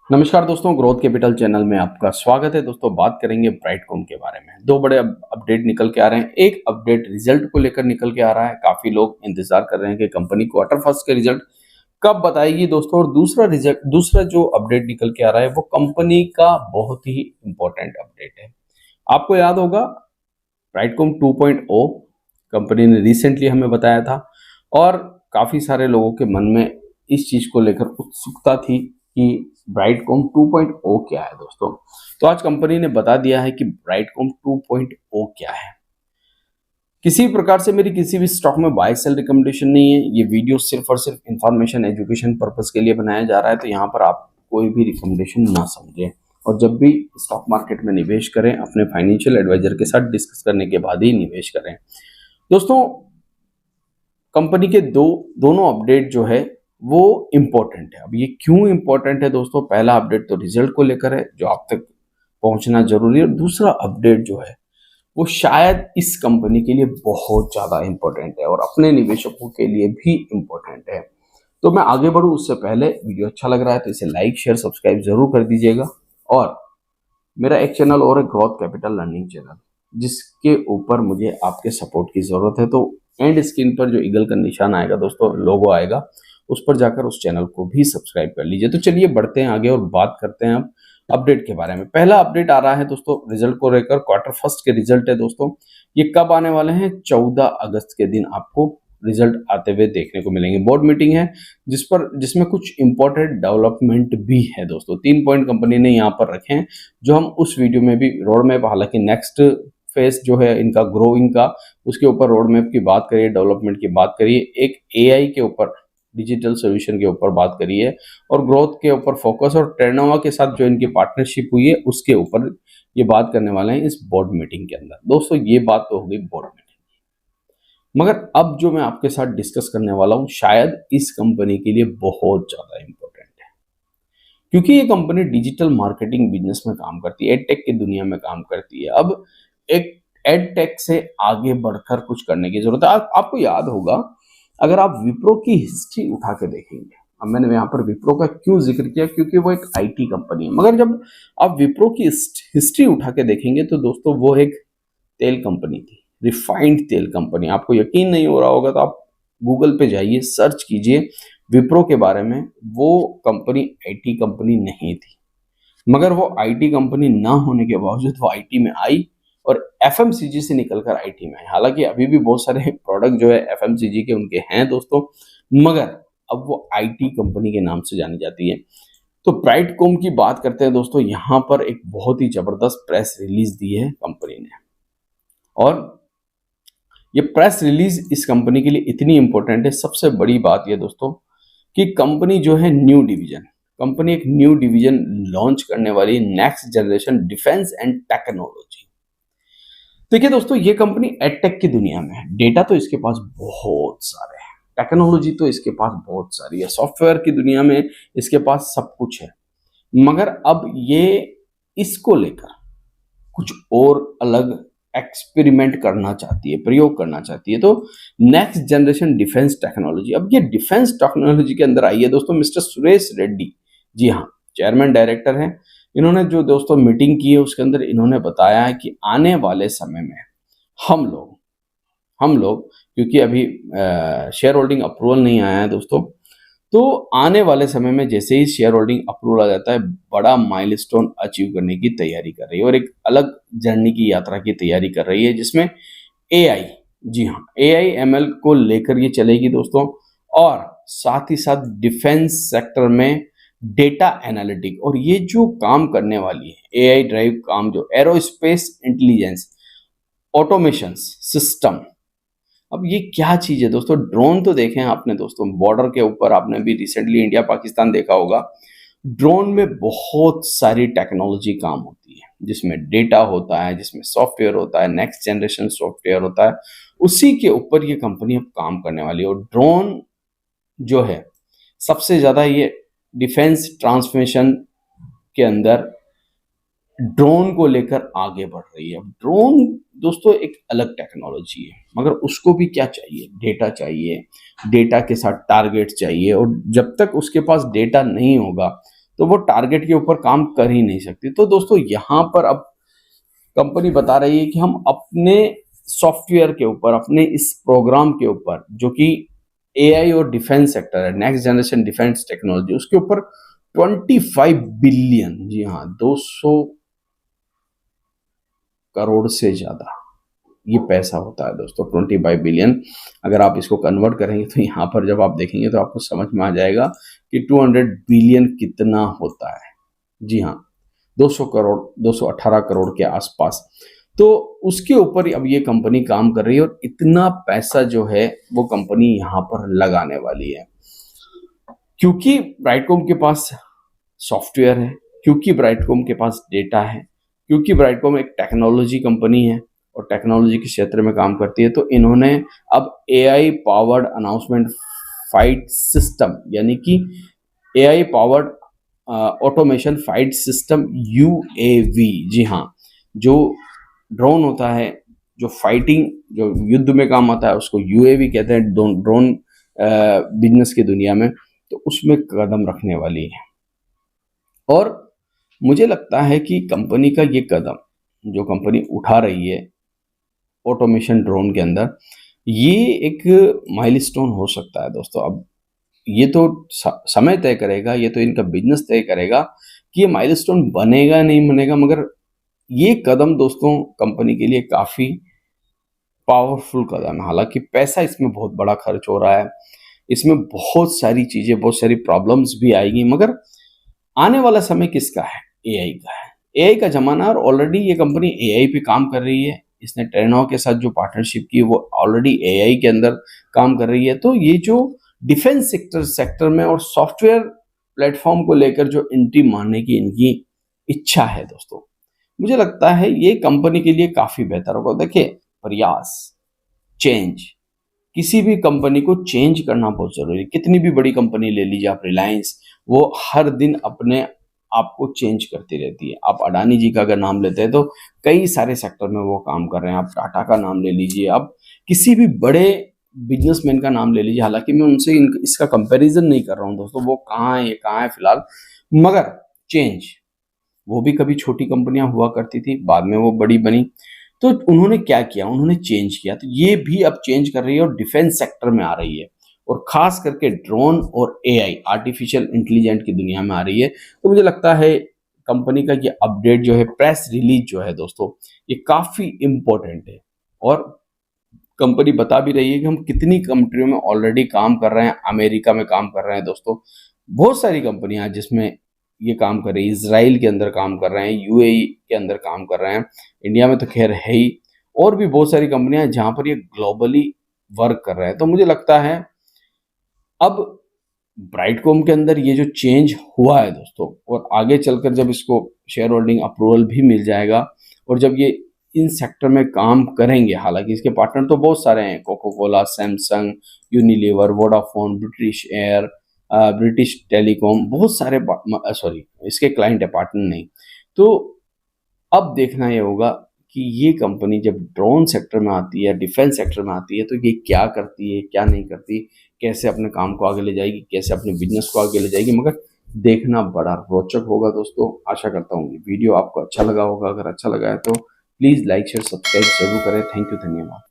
नमस्कार दोस्तों, growth capital channel में आपका स्वागत है। दोस्तों, बात करेंगे ब्राइटकॉम के बारे में। दो बड़े अपडेट निकल के आ रहे हैं। एक अपडेट रिजल्ट को लेकर निकल के आ रहा है। काफी लोग इंतजार कर रहे हैं कि कंपनी क्वार्टर फर्स्ट के रिजल्ट कब बताएगी दोस्तों। और दूसरा जो अपडेट निकल के आ रहा है वो कंपनी का बहुत ही इंपॉर्टेंट अपडेट है। आपको याद होगा ब्राइटकॉम 2.0 कंपनी ने रिसेंटली हमें बताया था और काफी सारे लोगों के मन में इस चीज को लेकर उत्सुकता थी कि ब्राइटकॉम 2.0 क्या है दोस्तों। तो आज कंपनी ने बता दिया है कि ब्राइटकॉम 2.0 क्या है। किसी प्रकार से मेरी किसी भी स्टॉक में बाय सेल रिकमेंडेशन नहीं है। ये वीडियो सिर्फ और सिर्फ इंफॉर्मेशन एजुकेशन पर्पस के लिए बनाया जा रहा है। तो यहाँ पर आप कोई भी रिकमेंडेशन ना समझें और जब भी स्टॉक मार्केट में निवेश करें अपने फाइनेंशियल एडवाइजर के साथ डिस्कस करने के बाद ही निवेश करें। दोस्तों, कंपनी के दोनों अपडेट जो है वो इम्पोर्टेंट है। अब ये क्यों इम्पोर्टेंट है दोस्तों? पहला अपडेट तो रिजल्ट को लेकर है जो आप तक पहुंचना जरूरी है, और दूसरा अपडेट जो है वो शायद इस कंपनी के लिए बहुत ज्यादा इम्पोर्टेंट है और अपने निवेशकों के लिए भी इम्पोर्टेंट है। तो मैं आगे बढ़ूं उससे पहले वीडियो अच्छा लग रहा है तो इसे लाइक शेयर सब्सक्राइब जरूर कर दीजिएगा। और मेरा एक चैनल और है, ग्रोथ कैपिटल लर्निंग चैनल, जिसके ऊपर मुझे आपके सपोर्ट की जरूरत है। तो एंड स्क्रीन पर जो ईगल का निशान आएगा दोस्तों, लोगो आएगा, उस पर जाकर उस चैनल को भी सब्सक्राइब कर लीजिए। तो चलिए बढ़ते हैं आगे और बात करते हैं अब अपडेट के बारे में। पहला अपडेट आ रहा है दोस्तों रिजल्ट को लेकर। क्वार्टर फर्स्ट के रिजल्ट है दोस्तों। ये कब आने वाले हैं? 14 अगस्त के दिन आपको रिजल्ट आते हुए देखने को मिलेंगे। बोर्ड मीटिंग है जिसमें कुछ इंपॉर्टेंट डेवलपमेंट भी है दोस्तों। 3 पॉइंट कंपनी ने यहाँ पर रखे हैं जो हम उस वीडियो में भी रोड मैप, हालांकि नेक्स्ट फेस जो है इनका ग्रोइंग का, उसके ऊपर रोड मैप की बात करिए, डेवलपमेंट की बात करिए, एक एआई के ऊपर, डिजिटल सोल्यूशन के ऊपर बात करिए, और ग्रोथ के ऊपर फोकस, और टेर्नोवा के साथ जो इनकी पार्टनरशिप हुई है उसके ऊपर ये बात करने वाले हैं इस बोर्ड मीटिंग के अंदर। दोस्तों, ये बात तो हो गई बोर्ड मीटिंग, मगर अब जो मैं आपके साथ डिस्कस करने वाला हूं शायद इस कंपनी के लिए बहुत ज्यादा इंपॉर्टेंट है, क्योंकि ये कंपनी डिजिटल मार्केटिंग बिजनेस में काम करती है, एडटेक की दुनिया में काम करती है। अब एक एडटेक से आगे बढ़कर कुछ करने की जरूरत है। आपको याद होगा, अगर आप विप्रो की हिस्ट्री उठा के देखेंगे, अब मैंने यहाँ पर विप्रो का क्यों जिक्र किया, क्योंकि वो एक आईटी कंपनी है, मगर जब आप विप्रो की हिस्ट्री उठा के देखेंगे तो दोस्तों वो एक तेल कंपनी थी, रिफाइंड तेल कंपनी। आपको यकीन नहीं हो रहा होगा तो आप गूगल पे जाइए, सर्च कीजिए विप्रो के बारे में। वो कंपनी आईटी कंपनी नहीं थी, मगर वो आईटी कंपनी ना होने के बावजूद वो आईटी में आई और एफएमसीजी से निकलकर आईटी में आई। हालांकि अभी भी बहुत सारे प्रोडक्ट जो है एफएमसीजी के उनके हैं दोस्तों, मगर अब वो आईटी कंपनी के नाम से जानी जाती है। तो ब्राइटकॉम की बात करते हैं दोस्तों। यहाँ पर एक बहुत ही जबरदस्त प्रेस रिलीज दी है कंपनी ने, और ये प्रेस रिलीज इस कंपनी के लिए इतनी इंपॉर्टेंट है। सबसे बड़ी बात यह दोस्तों कि कंपनी जो है कंपनी एक न्यू डिवीजन लॉन्च करने वाली, next generation defence and technology. देखिए दोस्तों, ये कंपनी एडटेक की दुनिया में है। डेटा तो इसके पास बहुत सारे हैं, टेक्नोलॉजी तो इसके पास बहुत सारी है, सॉफ्टवेयर की दुनिया में इसके पास सब कुछ है, मगर अब ये इसको लेकर कुछ और अलग एक्सपेरिमेंट करना चाहती है, प्रयोग करना चाहती है। तो नेक्स्ट जनरेशन डिफेंस टेक्नोलॉजी, अब ये डिफेंस टेक्नोलॉजी के अंदर आई है दोस्तों मिस्टर सुरेश रेड्डी। जी हाँ, चेयरमैन डायरेक्टर हैं। इन्होंने जो दोस्तों मीटिंग की है उसके अंदर इन्होंने बताया है कि आने वाले समय में हम लोग क्योंकि अभी शेयर होल्डिंग अप्रूवल नहीं आया है दोस्तों, तो आने वाले समय में जैसे ही शेयर होल्डिंग अप्रूवल आ जाता है, बड़ा माइलस्टोन अचीव करने की तैयारी कर रही है और एक अलग जर्नी की यात्रा की तैयारी कर रही है, जिसमें एआई, जी हाँ, एआई एमएल को लेकर ये चलेगी दोस्तों। और साथ ही साथ डिफेंस सेक्टर में डेटा एनालिटिक, और ये जो काम करने वाली है एआई ड्राइव काम, जो एरोस्पेस इंटेलिजेंस ऑटोमेशन सिस्टम। अब ये क्या चीज है दोस्तों? ड्रोन तो देखे हैं आपने दोस्तों, बॉर्डर के ऊपर आपने भी रिसेंटली इंडिया पाकिस्तान देखा होगा। ड्रोन में बहुत सारी टेक्नोलॉजी काम होती है, जिसमें डेटा होता है, जिसमें सॉफ्टवेयर होता है, नेक्स्ट जनरेशन सॉफ्टवेयर होता है। उसी के ऊपर ये कंपनी अब काम करने वाली है। और ड्रोन जो है सबसे ज्यादा ये डिफेंस ट्रांसफॉर्मेशन के अंदर ड्रोन को लेकर आगे बढ़ रही है। ड्रोन दोस्तों एक अलग टेक्नोलॉजी है, मगर उसको भी क्या चाहिए? डेटा चाहिए, डेटा के साथ टारगेट चाहिए, और जब तक उसके पास डेटा नहीं होगा तो वो टारगेट के ऊपर काम कर ही नहीं सकती। तो दोस्तों यहाँ पर अब कंपनी बता रही है कि हम अपने सॉफ्टवेयर के ऊपर, अपने इस प्रोग्राम के ऊपर जो कि एआई और डिफेंस सेक्टर है, नेक्स्ट जनरेशन डिफेंस टेक्नोलॉजी, उसके ऊपर 25 बिलियन, जी हाँ 200 करोड़ से ज्यादा ये पैसा होता है दोस्तों, 25 बिलियन। अगर आप इसको कन्वर्ट करेंगे तो यहाँ पर जब आप देखेंगे तो आपको समझ में आ जाएगा कि 200 बिलियन कितना होता है। जी हाँ, 200 करोड़, 218 करोड़ के आसपास। तो उसके ऊपर अब ये कंपनी काम कर रही है और इतना पैसा जो है वो कंपनी यहाँ पर लगाने वाली है, क्योंकि ब्राइटकॉम के पास सॉफ्टवेयर है, क्योंकि ब्राइटकॉम के पास डेटा है, क्योंकि ब्राइटकॉम एक टेक्नोलॉजी कंपनी है और टेक्नोलॉजी के क्षेत्र में काम करती है। तो इन्होंने अब AI powered announcement fight system, यानी कि AI powered automation fight system UAV, जी हाँ, जो ड्रोन होता है, जो फाइटिंग, जो युद्ध में काम आता है, उसको यूएवी कहते हैं, ड्रोन बिजनेस की दुनिया में। तो उसमें कदम रखने वाली है और मुझे लगता है कि कंपनी का ये कदम जो कंपनी उठा रही है ऑटोमेशन ड्रोन के अंदर, ये एक माइलस्टोन हो सकता है दोस्तों। अब ये तो समय तय करेगा, ये तो इनका बिजनेस तय करेगा कि ये माइलस्टोन बनेगा नहीं बनेगा, मगर ये कदम दोस्तों कंपनी के लिए काफी पावरफुल कदम है। हालांकि पैसा इसमें बहुत बड़ा खर्च हो रहा है, इसमें बहुत सारी चीजें, बहुत सारी प्रॉब्लम्स भी आएगी, मगर आने वाला समय किसका है? एआई का है। एआई का जमाना, और ऑलरेडी ये कंपनी एआई पे काम कर रही है। इसने टेरेनॉ के साथ जो पार्टनरशिप की वो ऑलरेडी एआई के अंदर काम कर रही है। तो ये जो डिफेंस सेक्टर में और सॉफ्टवेयर प्लेटफॉर्म को लेकर जो एंट्री मारने की इनकी इच्छा है दोस्तों, मुझे लगता है ये कंपनी के लिए काफी बेहतर होगा। देखिए, प्रयास, चेंज, किसी भी कंपनी को चेंज करना बहुत जरूरी है। कितनी भी बड़ी कंपनी ले लीजिए आप, रिलायंस, वो हर दिन अपने आप को चेंज करती रहती है। आप अडानी जी का अगर नाम लेते हैं तो कई सारे सेक्टर में वो काम कर रहे हैं। आप टाटा का नाम ले लीजिए, आप किसी भी बड़े बिजनेसमैन का नाम ले लीजिए। हालांकि मैं उनसे इसका कंपैरिजन नहीं कर रहा हूं दोस्तों, वो कहाँ है, ये कहाँ है फिलहाल, मगर चेंज, वो भी कभी छोटी कंपनियां हुआ करती थी, बाद में वो बड़ी बनी। तो उन्होंने क्या किया? उन्होंने चेंज किया। तो ये भी अब चेंज कर रही है और डिफेंस सेक्टर में आ रही है, और खास करके ड्रोन और एआई, आर्टिफिशियल इंटेलिजेंट की दुनिया में आ रही है। तो मुझे लगता है कंपनी का ये अपडेट जो है, प्रेस रिलीज जो है दोस्तों, ये काफी इंपॉर्टेंट है। और कंपनी बता भी रही है कि हम कितनी कंट्रियों में ऑलरेडी काम कर रहे हैं। अमेरिका में काम कर रहे हैं दोस्तों, बहुत सारी कंपनियां हैं जिसमें ये काम कर रही है। इसराइल के अंदर काम कर रहे हैं, यूएई के अंदर काम कर रहे हैं, इंडिया में तो खैर है ही, और भी बहुत सारी कंपनियां हैं जहां पर ये ग्लोबली वर्क कर रहे हैं। तो मुझे लगता है अब ब्राइटकॉम के अंदर ये जो चेंज हुआ है दोस्तों, और आगे चलकर जब इसको शेयर होल्डिंग अप्रूवल भी मिल जाएगा, और जब ये इन सेक्टर में काम करेंगे, हालांकि इसके पार्टनर तो बहुत सारे हैं, Coca Cola, Samsung, Unilever, Vodafone, British air, British Telecom, बहुत सारे, सॉरी इसके क्लाइंट है, पार्टनर नहीं। तो अब देखना ये होगा कि ये कंपनी जब ड्रोन सेक्टर में आती है, डिफेंस सेक्टर में आती है, तो ये क्या करती है, क्या नहीं करती, कैसे अपने काम को आगे ले जाएगी, कैसे अपने बिजनेस को आगे ले जाएगी, मगर देखना बड़ा रोचक होगा दोस्तों। आशा करता हूँ वीडियो आपको अच्छा लगा होगा। अगर अच्छा लगा है तो प्लीज़ लाइक शेयर सब्सक्राइब जरूर करें। थैंक यू, धन्यवाद।